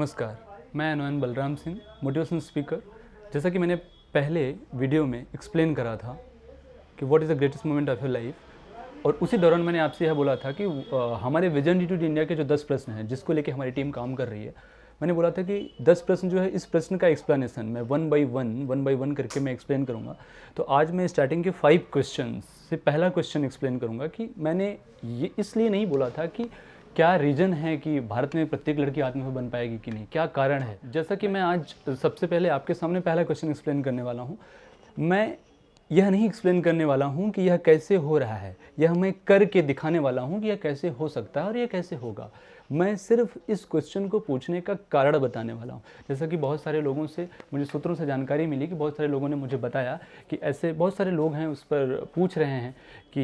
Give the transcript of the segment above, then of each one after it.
नमस्कार, मैं नोएन Balram Singh, motivational speaker. जैसा कि मैंने पहले वीडियो में एक्सप्लेन करा था कि what is the greatest moment of your life, और उसी दौरान मैंने आपसे यह बोला था कि हमारे विजन डिटूड इंडिया के जो 10 प्रश्न हैं जिसको लेके हमारी टीम काम कर रही है, मैंने बोला था कि 10 प्रश्न जो है, इस प्रश्न का एक्सप्लेनेशन मैं वन बाई वन करके मैं एक्सप्लेन करूँगा। तो आज मैं स्टार्टिंग के 5 क्वेश्चन से पहला क्वेश्चन एक्सप्लेन करूँगा कि मैंने ये इसलिए नहीं बोला था कि क्या रीज़न है कि भारत में प्रत्येक लड़की आत्मनिर्भर बन पाएगी कि नहीं, क्या कारण है। जैसा कि मैं आज सबसे पहले आपके सामने पहला क्वेश्चन एक्सप्लेन करने वाला हूँ, मैं यह नहीं एक्सप्लेन करने वाला हूँ कि यह कैसे हो रहा है, यह मैं करके दिखाने वाला हूँ कि यह कैसे हो सकता है और यह कैसे होगा। मैं सिर्फ इस क्वेश्चन को पूछने का कारण बताने वाला हूँ। जैसा कि बहुत सारे लोगों से मुझे सूत्रों से जानकारी मिली कि बहुत सारे लोगों ने मुझे बताया कि ऐसे बहुत सारे लोग हैं उस पर पूछ रहे हैं कि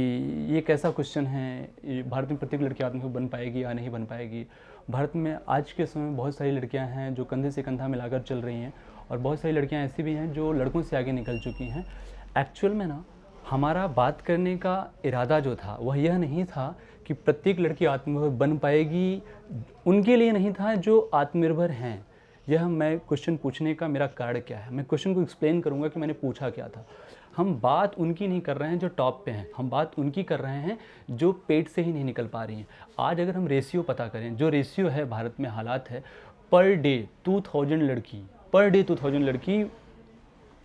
ये कैसा क्वेश्चन है, भारत में प्रत्येक लड़की आत्मनिर्भर बन पाएगी या नहीं बन पाएगी। भारत में आज के समय में बहुत सारी लड़कियाँ हैं जो कंधे से कंधा मिलाकर चल रही हैं, और बहुत सारी लड़कियाँ ऐसी भी हैं जो लड़कों से आगे निकल चुकी हैं। एक्चुअल में ना, हमारा बात करने का इरादा जो था वह यह नहीं था कि प्रत्येक लड़की आत्मनिर्भर बन पाएगी, उनके लिए नहीं था जो आत्मनिर्भर हैं। यह मैं क्वेश्चन पूछने का मेरा कारण क्या है, मैं क्वेश्चन को एक्सप्लेन करूंगा कि मैंने पूछा क्या था। हम बात उनकी नहीं कर रहे हैं जो टॉप पे हैं, हम बात उनकी कर रहे हैं जो पेट से ही नहीं निकल पा रही हैं। आज अगर हम रेशियो पता करें, जो रेशियो है भारत में हालात है, पर डे 2000 लड़की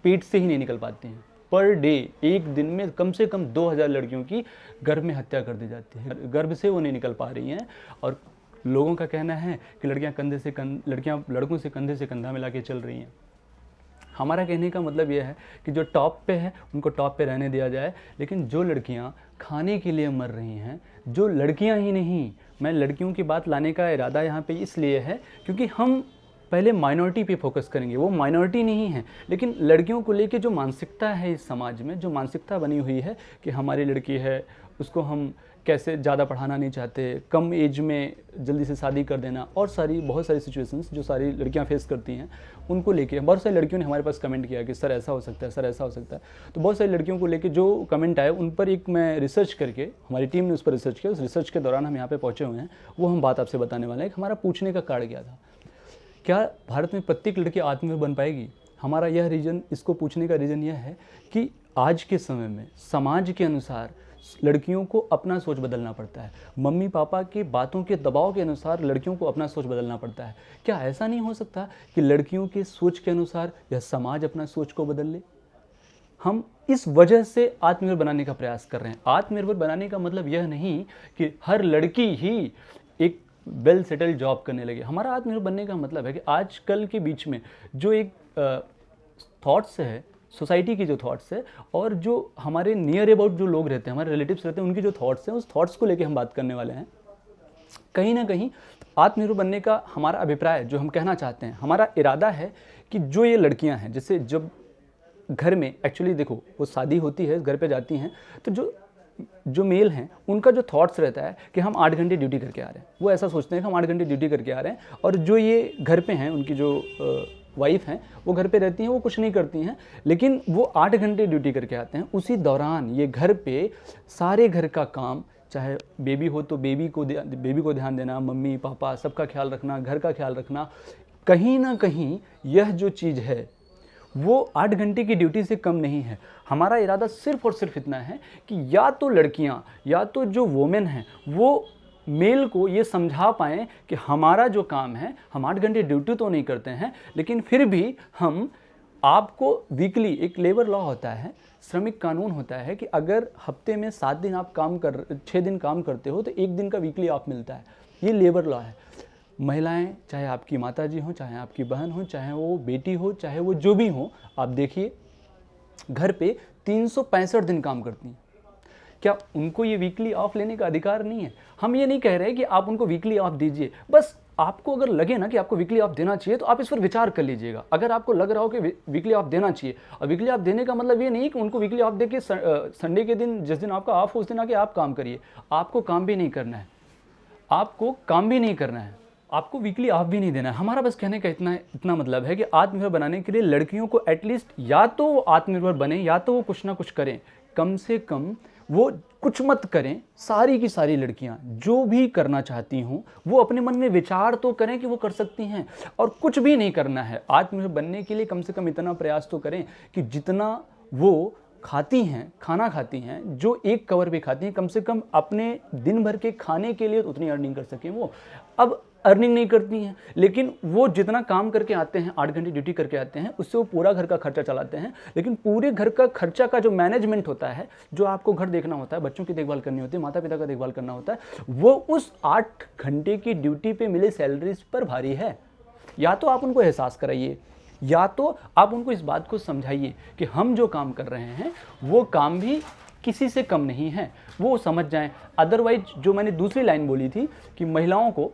पेट से ही नहीं निकल पाती हैं। पर डे, एक दिन में कम से कम 2000 लड़कियों की गर्भ में हत्या कर दी जाती है, गर्भ से वो नहीं निकल पा रही हैं। और लोगों का कहना है कि लड़कियां लड़कों से कंधे से कंधा मिला के चल रही हैं। हमारा कहने का मतलब यह है कि जो टॉप पे है उनको टॉप पे रहने दिया जाए, लेकिन जो लड़कियां खाने के लिए मर रही हैं, जो लड़कियां ही नहीं, मैं लड़कियों की बात लाने का इरादा यहाँ पे इसलिए है क्योंकि हम पहले माइनॉरिटी पे फोकस करेंगे। वो माइनॉरिटी नहीं है, लेकिन लड़कियों को लेके जो मानसिकता है इस समाज में, जो मानसिकता बनी हुई है कि हमारी लड़की है, उसको हम कैसे ज़्यादा पढ़ाना नहीं चाहते, कम एज में जल्दी से शादी कर देना, और बहुत सारी सिचुएशंस जो सारी लड़कियां फेस करती हैं, उनको लेके बहुत सारी लड़कियों ने हमारे पास कमेंट किया कि सर ऐसा हो सकता है, सर ऐसा हो सकता है। तो बहुत सारी लड़कियों को लेके जो कमेंट आए उन पर एक मैं रिसर्च करके, हमारी टीम ने उस पर रिसर्च किया, उस रिसर्च के दौरान हम यहाँ पे पहुँचे हुए हैं, वो हम बात आपसे बताने वाले हैं कि हमारा पूछने का कारण क्या था। क्या भारत में प्रत्येक लड़की आत्मनिर्भर बन पाएगी? हमारा यह रीज़न, इसको पूछने का रीज़न यह है कि आज के समय में समाज के अनुसार लड़कियों को अपना सोच बदलना पड़ता है। मम्मी पापा की बातों के दबाव के अनुसार लड़कियों को अपना सोच बदलना पड़ता है। क्या ऐसा नहीं हो सकता कि लड़कियों के सोच के अनुसार यह समाज अपना सोच को बदल ले? हम इस वजह से आत्मनिर्भर बनाने का प्रयास कर रहे हैं। आत्मनिर्भर बनाने का मतलब यह नहीं कि हर लड़की ही एक वेल सेटल्ड जॉब करने लगे। हमारा आत्मनिर्भर बनने का मतलब है कि आजकल के बीच में जो एक थॉट्स है, सोसाइटी की जो थॉट्स है, और जो हमारे नियर अबाउट जो लोग रहते हैं, हमारे रिलेटिव्स रहते हैं, उनकी जो थॉट्स हैं, उस थॉट्स को लेके हम बात करने वाले हैं। कहीं ना कहीं आत्मनिर्भर बनने का हमारा अभिप्राय, जो हम कहना चाहते हैं, हमारा इरादा है कि जो ये लड़कियां हैं, जैसे जब घर में एक्चुअली देखो वो शादी होती है, घर पे जाती हैं, तो जो मेल हैं उनका जो थॉट्स रहता है कि हम 8 घंटे ड्यूटी करके आ रहे हैं, वो ऐसा सोचते हैं कि हम 8 घंटे ड्यूटी करके आ रहे हैं, और जो ये घर पे हैं, उनकी जो वाइफ हैं, वो घर पे रहती हैं, वो कुछ नहीं करती हैं, लेकिन वो 8 घंटे ड्यूटी करके आते हैं। उसी दौरान ये घर पे सारे घर का काम, चाहे बेबी हो तो बेबी को ध्यान देना, मम्मी पापा सबका ख्याल रखना, घर का ख्याल रखना, कहीं ना कहीं यह जो चीज़ है वो 8 घंटे की ड्यूटी से कम नहीं है। हमारा इरादा सिर्फ और सिर्फ इतना है कि या तो लड़कियां, या तो जो वोमेन हैं, वो मेल को ये समझा पाएँ कि हमारा जो काम है, हम 8 घंटे ड्यूटी तो नहीं करते हैं, लेकिन फिर भी हम आपको वीकली, एक लेबर लॉ होता है, श्रमिक कानून होता है कि अगर हफ्ते में 7 दिन आप 6 दिन काम करते हो तो 1 दिन का वीकली ऑफ मिलता है। ये लेबर लॉ है। महिलाएं, चाहे आपकी माताजी हो, चाहे आपकी बहन हो, चाहे वो बेटी हो, चाहे वो जो भी हो, आप देखिए घर पे 365 दिन काम करती हैं। क्या उनको ये वीकली ऑफ लेने का अधिकार नहीं है? हम ये नहीं कह रहे कि आप उनको वीकली ऑफ दीजिए, बस आपको अगर लगे ना कि आपको वीकली ऑफ देना चाहिए तो आप इस पर विचार कर लीजिएगा। अगर आपको लग रहा हो कि वीकली ऑफ देना चाहिए, और वीकली ऑफ देने का मतलब ये नहीं कि उनको वीकली ऑफ दे के संडे के दिन, जिस दिन आपका ऑफ हो, उस दिन आके आप काम करिए। आपको काम भी नहीं करना है, आपको वीकली ऑफ भी नहीं देना है। हमारा बस कहने का इतना मतलब है कि आत्मनिर्भर बनाने के लिए लड़कियों को एटलीस्ट या तो वो आत्मनिर्भर बने, या तो वो कुछ ना कुछ करें, कम से कम वो कुछ मत करें, सारी की सारी लड़कियां जो भी करना चाहती हों वो अपने मन में विचार तो करें कि वो कर सकती हैं, और कुछ भी नहीं करना है। आत्मनिर्भर बनने के लिए कम से कम इतना प्रयास तो करें कि जितना वो खाती हैं, खाना खाती हैं, जो एक कवर भी खाती हैं, कम से कम अपने दिन भर के खाने के लिए उतनी अर्निंग कर सकें। वो अब अर्निंग नहीं करती हैं, लेकिन वो जितना काम करके आते हैं, 8 घंटे ड्यूटी करके आते हैं, उससे वो पूरा घर का खर्चा चलाते हैं। लेकिन पूरे घर का खर्चा का जो मैनेजमेंट होता है, जो आपको घर देखना होता है, बच्चों की देखभाल करनी होती है, माता पिता का देखभाल करना होता है, वो उस 8 घंटे की ड्यूटी पे मिले सैलरीज पर भारी है। या तो आप उनको एहसास कराइए, या तो आप उनको इस बात को समझाइए कि हम जो काम कर रहे हैं वो काम भी किसी से कम नहीं है, वो समझ जाएं। अदरवाइज जो मैंने दूसरी लाइन बोली थी कि महिलाओं को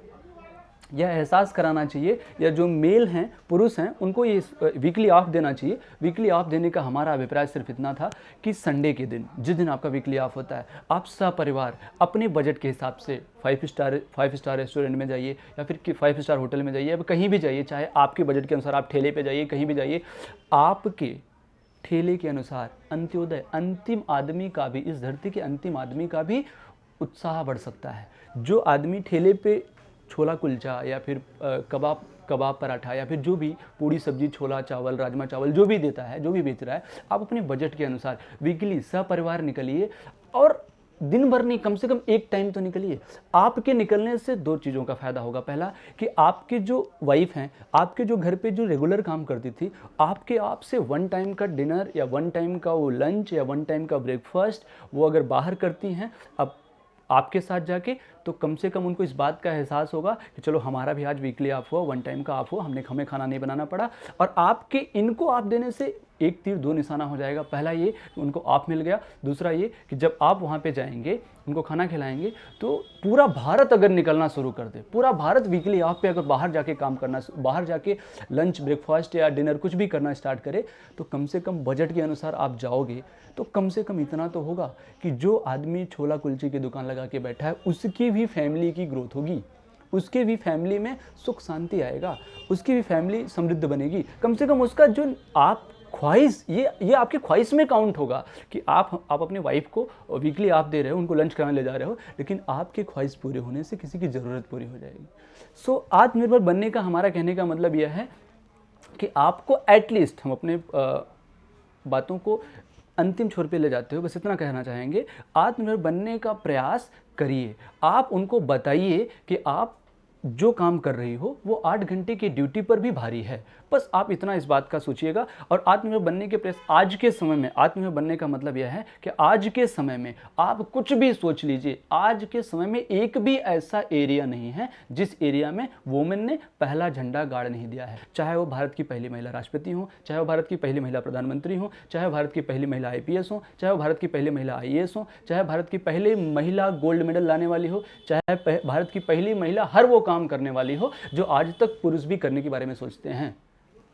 यह एहसास कराना चाहिए, या जो मेल हैं, पुरुष हैं, उनको ये वीकली ऑफ देना चाहिए। वीकली ऑफ देने का हमारा अभिप्राय सिर्फ इतना था कि संडे के दिन, जिस दिन आपका वीकली ऑफ होता है, आप सपरिवार अपने बजट के हिसाब से 5 स्टार रेस्टोरेंट में जाइए, या फिर 5 स्टार होटल में जाइए, या कहीं भी जाइए, चाहे आपके बजट के अनुसार आप ठेले पे जाइए, कहीं भी जाइए। आपके ठेले के अनुसार अंत्योदय, अंतिम आदमी का भी, इस धरती के अंतिम आदमी का भी उत्साह बढ़ सकता है। जो आदमी ठेले पे छोला कुलचा या फिर कबाब पराठा या फिर जो भी पूड़ी सब्जी, छोला चावल, राजमा चावल जो भी देता है, जो भी बेच रहा है, आप अपने बजट के अनुसार वीकली सपरिवार निकलिए, और दिन भर नहीं, कम से कम एक टाइम तो निकलिए। आपके निकलने से 2 चीज़ों का फायदा होगा। पहला कि आपके जो वाइफ हैं, आपके जो घर पे जो रेगुलर काम करती थी, आपसे 1 टाइम का डिनर या 1 टाइम का वो लंच या 1 टाइम का ब्रेकफास्ट वो अगर बाहर करती हैं अब आपके साथ जाके, तो कम से कम उनको इस बात का एहसास होगा कि चलो हमारा भी आज वीकली ऑफ हुआ, 1 टाइम का ऑफ हुआ, हमें खाना नहीं बनाना पड़ा। और आपके इनको आप देने से एक तीर 2 निशाना हो जाएगा। पहला ये कि उनको ऑफ मिल गया, दूसरा ये कि जब आप वहाँ पे जाएंगे, उनको खाना खिलाएंगे, तो पूरा भारत अगर निकलना शुरू कर दे, पूरा भारत वीकली ऑफ पे अगर बाहर जाके काम करना, बाहर जाके लंच, ब्रेकफास्ट या डिनर कुछ भी करना स्टार्ट करे, तो कम से कम बजट के अनुसार आप जाओगे, तो कम से कम इतना तो होगा कि जो आदमी छोला कुलचे की दुकान लगा के बैठा है, उसकी भी फैमिली की ग्रोथ होगी, उसके भी फैमिली में सुख शांति आएगा, उसकी भी फैमिली समृद्ध बनेगी। कम से कम उसका जो आप ख्वाहिश, ये आपकी ख्वाहिश में काउंट होगा कि आप अपने वाइफ को वीकली आप दे रहे हो, उनको लंच कराने ले जा रहे हो, लेकिन आपके ख्वाहिश पूरे होने से किसी की ज़रूरत पूरी हो जाएगी। सो आत्मनिर्भर बनने का हमारा कहने का मतलब यह है कि आपको एटलीस्ट, हम अपने बातों को अंतिम छोर पे ले जाते हो, बस इतना कहना चाहेंगे, आत्मनिर्भर बनने का प्रयास करिए। आप उनको बताइए कि आप जो काम कर रही हो वो 8 घंटे की ड्यूटी पर भी भारी है। बस आप इतना इस बात का सोचिएगा। और आत्मनिर्भर बनने के प्रयास आज के समय में, आत्मनिर्भर बनने का मतलब यह है कि आज के समय में आप कुछ भी सोच लीजिए, आज के समय में एक भी ऐसा एरिया नहीं है जिस एरिया में वुमेन ने पहला झंडा गाड़ नहीं दिया है। चाहे वो भारत की पहली महिला राष्ट्रपति हो, चाहे वो भारत की पहली महिला प्रधानमंत्री हो, चाहे वो भारत की पहली महिला IPS हो, चाहे वो भारत की पहली महिला IAS हो, चाहे भारत की पहली महिला गोल्ड मेडल लाने वाली हो, चाहे भारत की पहली महिला हर वो काम करने वाली हो जो आज तक पुरुष भी करने के बारे में सोचते हैं।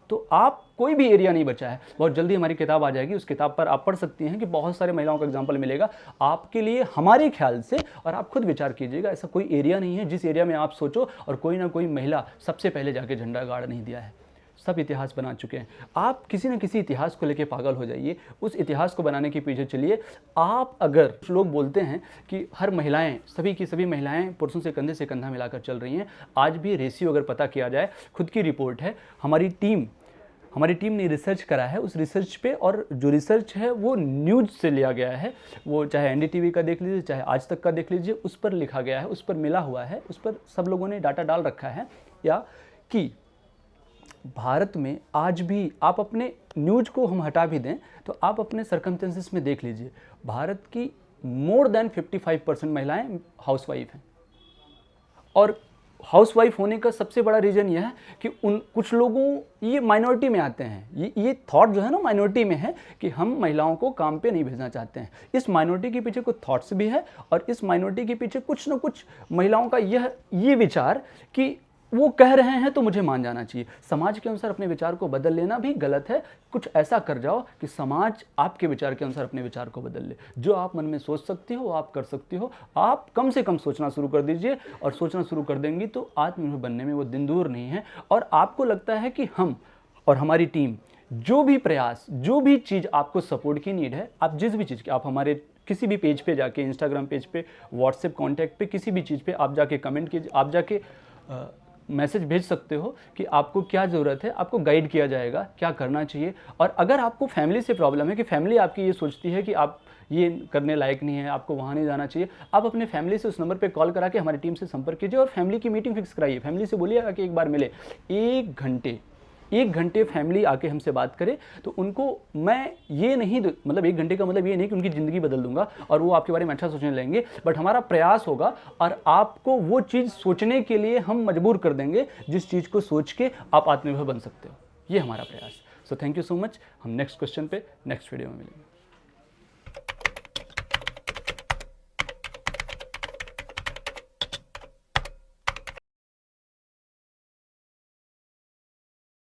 तो आप कोई भी एरिया नहीं बचा है। बहुत जल्दी हमारी किताब आ जाएगी, उस किताब पर आप पढ़ सकती हैं कि बहुत सारे महिलाओं का एग्जाम्पल मिलेगा आपके लिए हमारे ख्याल से, और आप खुद विचार कीजिएगा। ऐसा कोई एरिया नहीं है जिस एरिया में आप सोचो और कोई ना कोई महिला सबसे पहले जाके झंडा गाड़ नहीं दिया है। सब इतिहास बना चुके हैं। आप किसी न किसी इतिहास को लेकर पागल हो जाइए, उस इतिहास को बनाने के पीछे चलिए। आप अगर, लोग बोलते हैं कि हर महिलाएं, सभी की सभी महिलाएं पुरुषों से कंधे से कंधा मिलाकर चल रही हैं, आज भी रेशियो अगर पता किया जाए, खुद की रिपोर्ट है, हमारी टीम ने रिसर्च करा है, उस रिसर्च पे, और जो रिसर्च है वो न्यूज़ से लिया गया है, वो चाहे NDTV का देख लीजिए, चाहे आज तक का देख लीजिए, उस पर लिखा गया है, उस पर मिला हुआ है, उस पर सब लोगों ने डाटा डाल रखा है, या कि भारत में आज भी, आप अपने न्यूज़ को हम हटा भी दें तो आप अपने सर्कमस्टेंसेस में देख लीजिए, भारत की मोर देन 55% महिलाएं हाउसवाइफ हैं। और हाउसवाइफ होने का सबसे बड़ा रीज़न यह है कि कुछ लोगों, ये माइनॉरिटी में आते हैं, ये थॉट जो है ना माइनॉरिटी में है कि हम महिलाओं को काम पे नहीं भेजना चाहते हैं। इस माइनॉरिटी के पीछे कुछ थॉट्स भी है, और इस माइनॉरिटी के पीछे कुछ ना कुछ महिलाओं का ये विचार कि वो कह रहे हैं तो मुझे मान जाना चाहिए। समाज के अनुसार अपने विचार को बदल लेना भी गलत है। कुछ ऐसा कर जाओ कि समाज आपके विचार के अनुसार अपने विचार को बदल ले। जो आप मन में सोच सकती हो आप कर सकती हो। आप कम से कम सोचना शुरू कर दीजिए, और सोचना शुरू कर देंगी तो आत्मनिर्भर बनने में वो दिन दूर नहीं है। और आपको लगता है कि हम और हमारी टीम जो भी प्रयास, जो भी चीज़ आपको सपोर्ट की नीड है, आप जिस भी चीज़ की, आप हमारे किसी भी पेज पे जाके, इंस्टाग्राम पेज पे, व्हाट्सएप कॉन्टैक्ट पे, किसी भी चीज़ पे आप जाके कमेंट कीजिए, आप जाके मैसेज भेज सकते हो कि आपको क्या ज़रूरत है, आपको गाइड किया जाएगा क्या करना चाहिए। और अगर आपको फैमिली से प्रॉब्लम है कि फैमिली आपकी ये सोचती है कि आप ये करने लायक नहीं है, आपको वहाँ नहीं जाना चाहिए, आप अपने फैमिली से उस नंबर पे कॉल करा के हमारी टीम से संपर्क कीजिए और फैमिली की मीटिंग फिक्स कराइए। फैमिली से बोलिएगा कि एक बार मिले, 1 घंटे फैमिली आके हमसे बात करे, तो उनको मैं ये नहीं, मतलब 1 घंटे का मतलब ये नहीं कि उनकी ज़िंदगी बदल दूंगा और वो आपके बारे में अच्छा सोचने लगेंगे, बट हमारा प्रयास होगा और आपको वो चीज़ सोचने के लिए हम मजबूर कर देंगे जिस चीज़ को सोच के आप आत्मनिर्भर बन सकते हो। ये हमारा प्रयास। So thank you so much. हम नेक्स्ट क्वेश्चन पे नेक्स्ट वीडियो में मिलेंगे।